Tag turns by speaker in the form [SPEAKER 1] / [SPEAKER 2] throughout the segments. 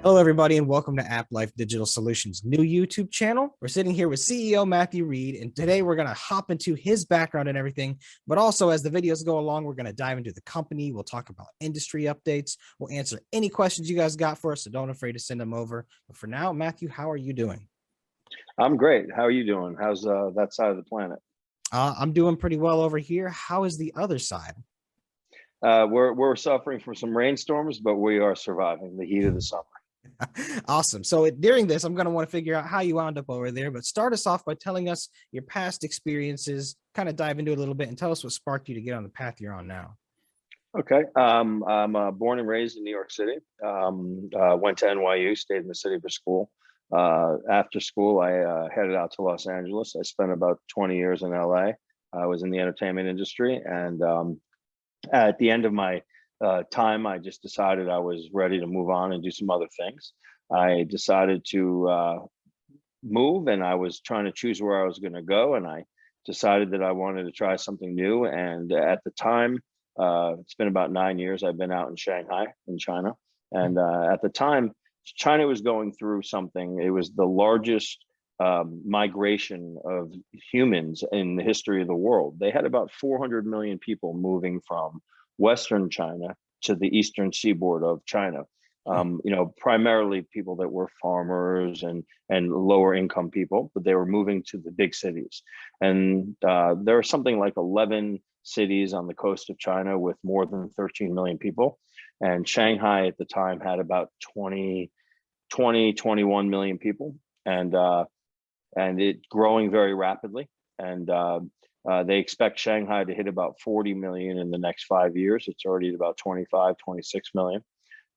[SPEAKER 1] Hello, everybody, and welcome to AppLife Digital Solutions' new YouTube channel. We're sitting here with CEO Matthew Reid, and today we're going to hop into his background and everything. But also, as the videos go along, we're going to dive into the company. We'll talk about industry updates. We'll answer any questions you guys got for us, so don't afraid to send them over. But for now, Matthew, how are you doing?
[SPEAKER 2] I'm great. How are you doing? How's that side of the planet?
[SPEAKER 1] I'm doing pretty well over here. How is the other side?
[SPEAKER 2] We're suffering from some rainstorms, but we are surviving the heat of the summer.
[SPEAKER 1] Awesome. So during this, I'm going to want to figure out how you wound up over there, but start us off by telling us your past experiences, kind of dive into it a little bit and tell us what sparked you to get on the path you're on now.
[SPEAKER 2] Okay. I'm born and raised in New York City. Went to NYU, stayed in the city for school. After school, I headed out to Los Angeles. I spent about 20 years in LA. I was in the entertainment industry. And at the end of my time, I just decided I was ready to move on and do some other things. I decided to move, and I was trying to choose where I was going to go. And I decided that I wanted to try something new. And at the time, it's been about 9 years. I've been out in Shanghai in China. And at the time, China was going through something. It was the largest migration of humans in the history of the world. They had about 400 million people moving from Western China to the eastern seaboard of China. Primarily people that were farmers and lower income people, but they were moving to the big cities. And there are something like 11 cities on the coast of China with more than 13 million people. And Shanghai at the time had about 21 million people, and it growing very rapidly. And they expect Shanghai to hit about 40 million in the next 5 years. It's already at about 25, 26 million.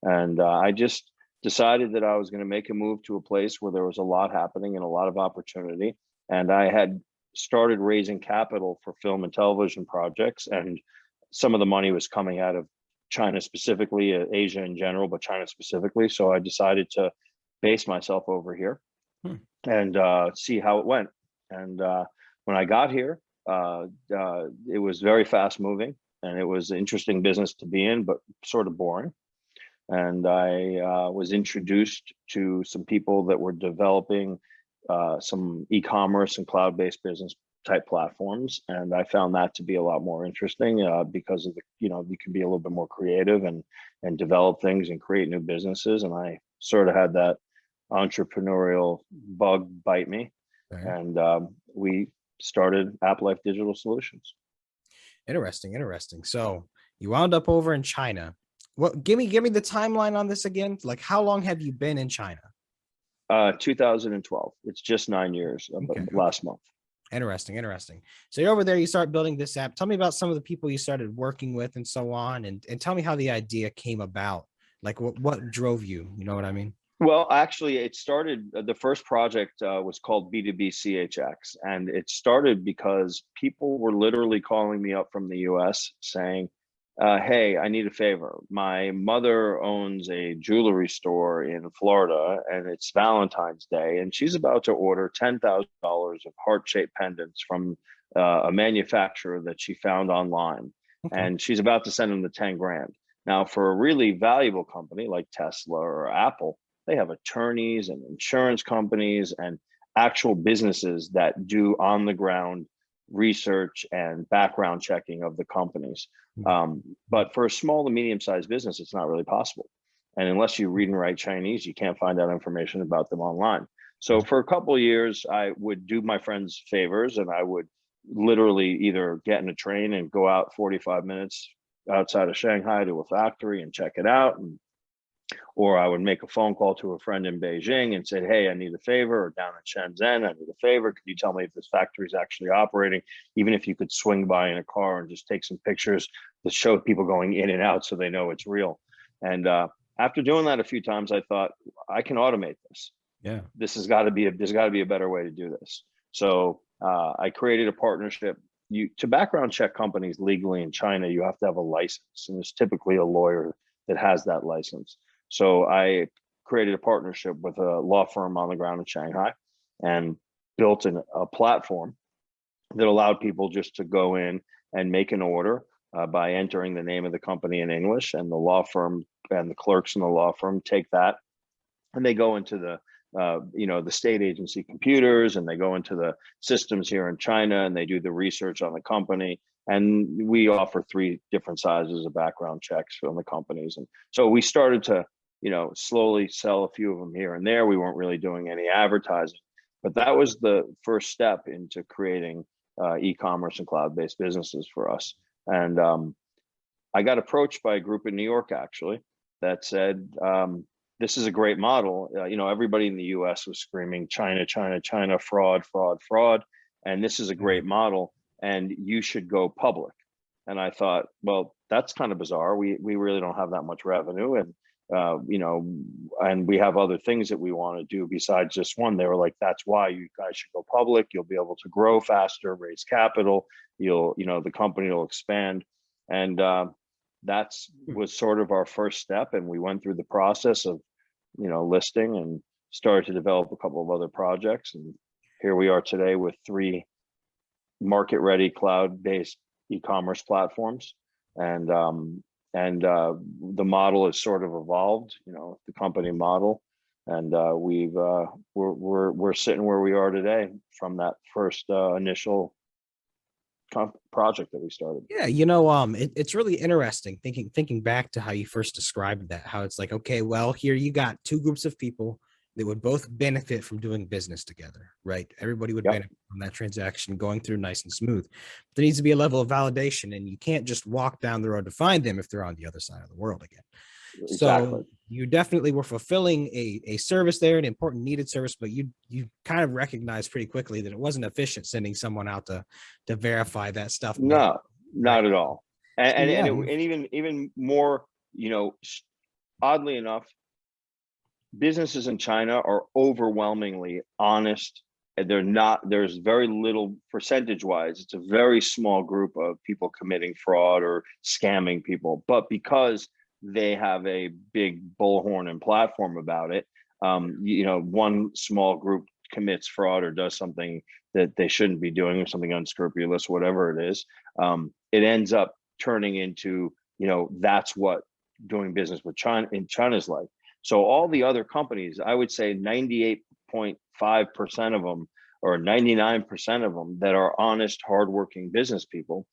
[SPEAKER 2] And I just decided that I was going to make a move to a place where there was a lot happening and a lot of opportunity. And I had started raising capital for film and television projects, and some of the money was coming out of China specifically, Asia in general, but China specifically. So I decided to base myself over here and see how it went. And when I got here, it was very fast moving, and it was an interesting business to be in, but sort of boring. And I was introduced to some people that were developing some e-commerce and cloud-based business type platforms. And I found that to be a lot more interesting because of you can be a little bit more creative and develop things and create new businesses. And I sort of had that entrepreneurial bug bite me. Okay. And we started APPLife Digital Solutions.
[SPEAKER 1] Interesting. So you wound up over in China. Well, give me the timeline on this again. Like, how long have you been in China?
[SPEAKER 2] 2012. It's just 9 years. Last month.
[SPEAKER 1] Interesting. So you're over there, you start building this app. Tell me about some of the people you started working with and so on, and tell me how the idea came about. Like what drove you? You know what I mean?
[SPEAKER 2] Well, actually, it started, the first project was called B2B CHX. And it started because people were literally calling me up from the US saying, hey, I need a favor. My mother owns a jewelry store in Florida, and it's Valentine's Day, and she's about to order $10,000 of heart-shaped pendants from a manufacturer that she found online. Okay. And she's about to send them the 10 grand. Now, for a really valuable company like Tesla or Apple, they have attorneys and insurance companies and actual businesses that do on the ground research and background checking of the companies. But for a small to medium-sized business, it's not really possible. And unless you read and write Chinese, you can't find out information about them online. So for a couple of years, I would do my friends favors, and I would literally either get in a train and go out 45 minutes outside of Shanghai to a factory and check it out, or I would make a phone call to a friend in Beijing and say, hey, I need a favor, or down in Shenzhen, I need a favor. Could you tell me if this factory is actually operating? Even if you could swing by in a car and just take some pictures that show people going in and out so they know it's real. And after doing that a few times, I thought, I can automate this. Yeah, there's got to be a better way to do this. So I created a partnership. To background check companies legally in China, you have to have a license, and there's typically a lawyer that has that license. So I created a partnership with a law firm on the ground in Shanghai and built a platform that allowed people just to go in and make an order by entering the name of the company in English, and the law firm and the clerks in the law firm take that and they go into the the state agency computers, and they go into the systems here in China, and they do the research on the company. And we offer 3 different sizes of background checks from the companies. And so we started to, slowly sell a few of them here and there. We weren't really doing any advertising, but that was the first step into creating e-commerce and cloud-based businesses for us. And I got approached by a group in New York, actually, that said, this is a great model. Everybody in the US was screaming, China, China, China, fraud, fraud, fraud. And this is a great model, and you should go public. And I thought, well, that's kind of bizarre. We really don't have that much revenue. And, and we have other things that we want to do besides just one. They were like, that's why you guys should go public. You'll be able to grow faster, raise capital. The company will expand. And that's was sort of our first step. And we went through the process of, listing, and started to develop a couple of other projects. And here we are today with 3 market-ready cloud-based e-commerce platforms. And the model has sort of evolved, the company model. And we're sitting where we are today from that first initial project that we started.
[SPEAKER 1] Yeah, it's really interesting thinking back to how you first described that, how it's like, okay, well, here you got 2 groups of people that would both benefit from doing business together, right? Everybody would benefit from that transaction going through nice and smooth. But there needs to be a level of validation, and you can't just walk down the road to find them if they're on the other side of the world again.
[SPEAKER 2] Exactly.
[SPEAKER 1] So you definitely were fulfilling a service there, an important needed service, but you kind of recognized pretty quickly that it wasn't efficient sending someone out to verify that stuff.
[SPEAKER 2] No, not at all. And,
[SPEAKER 1] So,
[SPEAKER 2] even more, oddly enough, businesses in China are overwhelmingly honest. And there's very little percentage wise. It's a very small group of people committing fraud or scamming people, but because they have a big bullhorn and platform about it, one small group commits fraud or does something that they shouldn't be doing, or something unscrupulous, whatever it is, it ends up turning into, that's what doing business with China in China's like. So all the other companies, I would say 98.5% of them, or 99% of them, that are honest, hardworking business people,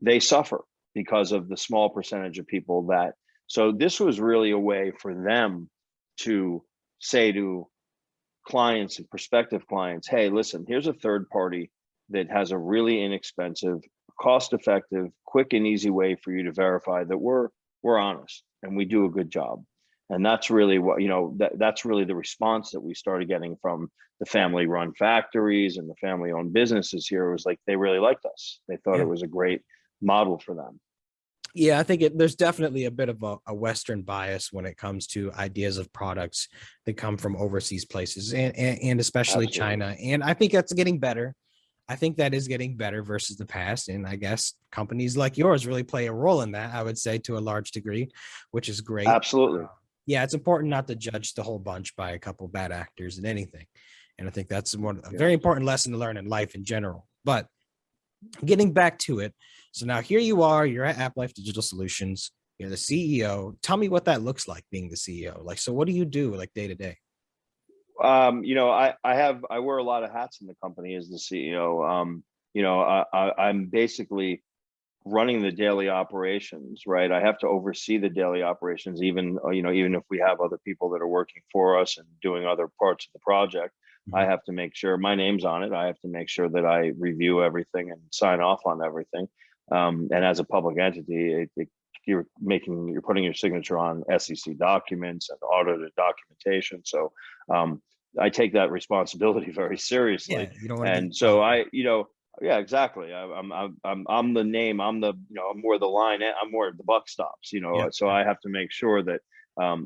[SPEAKER 2] they suffer because of the small percentage of people that. So this was really a way for them to say to clients and prospective clients, hey, listen, here's a third party that has a really inexpensive, cost-effective, quick and easy way for you to verify that we're honest and we do a good job. And that's really what, that's really the response that we started getting from the family-run factories and the family-owned businesses here. It was like, they really liked us. They thought it was a great model for them.
[SPEAKER 1] Yeah, I think there's definitely a bit of a Western bias when it comes to ideas of products that come from overseas places, and especially China. And I think that's getting better. I think that is getting better versus the past. And I guess companies like yours really play a role in that, I would say, to a large degree, which is great.
[SPEAKER 2] Absolutely.
[SPEAKER 1] Yeah, it's important not to judge the whole bunch by a couple bad actors in anything. And I think that's a very important lesson to learn in life in general. But getting back to it, so now here you are, you're at AppPLife Digital Solutions, you're the CEO. Tell me what that looks like, being the CEO. Like, so what do you do like day to day?
[SPEAKER 2] I wear a lot of hats in the company as the CEO. I'm basically running the daily operations, right? I have to oversee the daily operations, even if we have other people that are working for us and doing other parts of the project. I have to make sure my name's on it. I have to make sure that I review everything and sign off on everything. And as a public entity, you're putting your signature on SEC documents and audited documentation. So I take that responsibility very seriously.
[SPEAKER 1] Yeah, you don't want to
[SPEAKER 2] and so yeah, exactly. I'm the name. I'm where the line. I'm where the buck stops. So I have to make sure that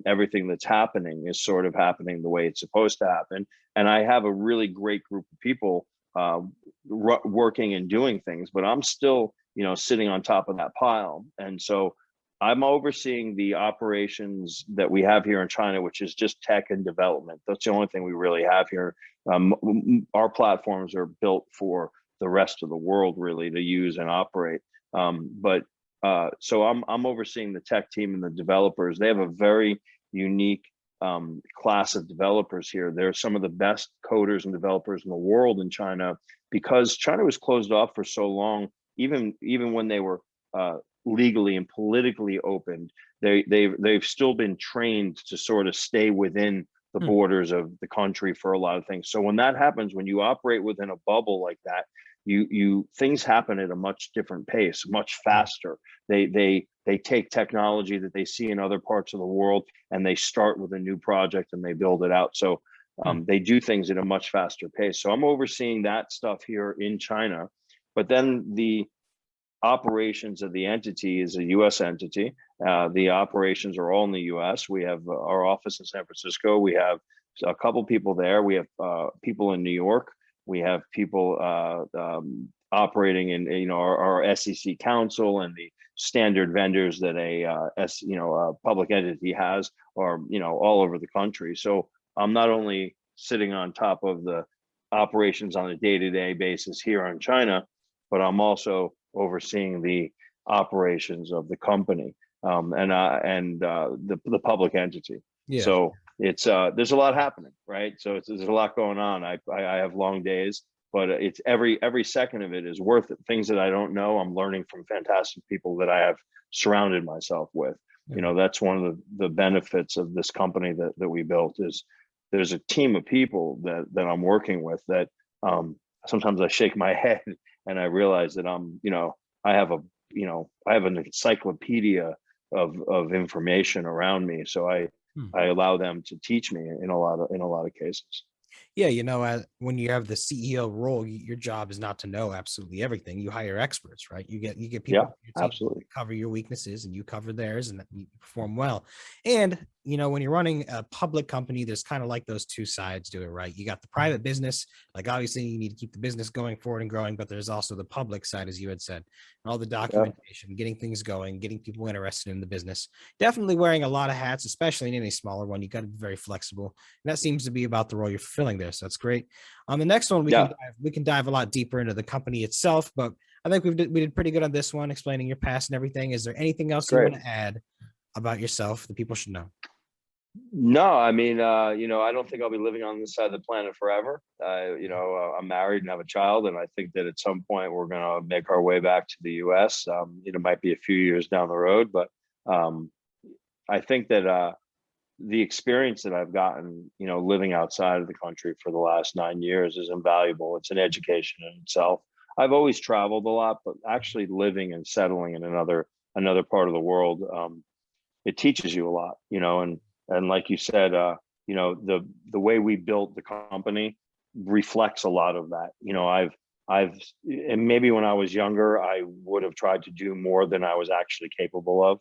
[SPEAKER 2] everything that's happening is sort of happening the way it's supposed to happen. And I have a really great group of people working and doing things, but I'm still, sitting on top of that pile. And so I'm overseeing the operations that we have here in China, which is just tech and development. That's the only thing we really have here. Our platforms are built for the rest of the world really to use and operate. So I'm overseeing the tech team and the developers. They have a very unique class of developers here. They're some of the best coders and developers in the world in China, because China was closed off for so long. Even when they were legally and politically opened, they've still been trained to sort of stay within the borders of the country for a lot of things. So when that happens, when you operate within a bubble like that, things happen at a much different pace, much faster. They take technology that they see in other parts of the world, and they start with a new project and they build it out. So they do things at a much faster pace. So I'm overseeing that stuff here in China, but then the operations of the entity is a U.S. entity. The operations are all in the U.S. We have our office in San Francisco. We have a couple people there. We have people in New York. We have people operating in our SEC council, and the standard vendors that a public entity has are all over the country. So I'm not only sitting on top of the operations on a day-to-day basis here in China, but I'm also overseeing the operations of the company and the public entity. Yeah. So it's there's a lot happening, right? So there's a lot going on. I have long days, but it's every second of it is worth it. Things that I don't know, I'm learning from fantastic people that I have surrounded myself with. Yeah. That's one of the benefits of this company that we built, is there's a team of people that I'm working with that sometimes I shake my head and I realize that I have an encyclopedia of information around me. So I allow them to teach me in a lot of cases.
[SPEAKER 1] Yeah, when you have the CEO role, your job is not to know absolutely everything. You hire experts, right? You get people
[SPEAKER 2] absolutely
[SPEAKER 1] cover your weaknesses, and you cover theirs, and you perform well. And when you're running a public company, there's kind of like those two sides to it, right? You got the private business, like obviously you need to keep the business going forward and growing, but there's also the public side, as you had said, all the documentation, getting things going, getting people interested in the business. Definitely wearing a lot of hats, especially in any smaller one. You got to be very flexible, and that seems to be about the role you're fulfilling there. So that's great. On the next one, we can dive a lot deeper into the company itself, but I think we did pretty good on this one, explaining your past and everything. Is there anything else you want to add about yourself that people should know?
[SPEAKER 2] No, I mean, I don't think I'll be living on this side of the planet forever. I'm married and have a child, and I think that at some point we're going to make our way back to the U.S. It might be a few years down the road, but I think that the experience that I've gotten, living outside of the country for the last 9 years is invaluable. It's an education in itself. I've always traveled a lot, but actually living and settling in another part of the world, it teaches you a lot, and like you said, the way we built the company reflects a lot of that. And maybe when I was younger, I would have tried to do more than I was actually capable of.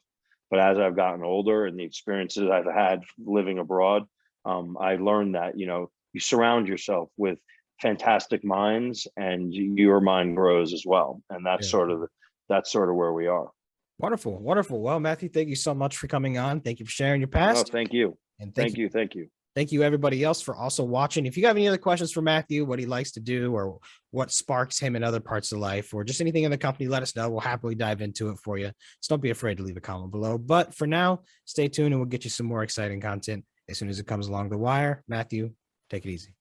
[SPEAKER 2] But as I've gotten older and the experiences I've had living abroad, I learned that, you surround yourself with fantastic minds, and your mind grows as well. And that's sort of where we are.
[SPEAKER 1] Wonderful. Wonderful. Well, Matthew, thank you so much for coming on. Thank you for sharing your past.
[SPEAKER 2] Oh, thank you. And thank you.
[SPEAKER 1] Thank you, everybody else, for also watching. If you have any other questions for Matthew, what he likes to do, or what sparks him in other parts of life, or just anything in the company, let us know. We'll happily dive into it for you. So don't be afraid to leave a comment below. But for now, stay tuned, and we'll get you some more exciting content as soon as it comes along the wire. Matthew, take it easy.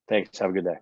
[SPEAKER 2] Thanks. Have a good day.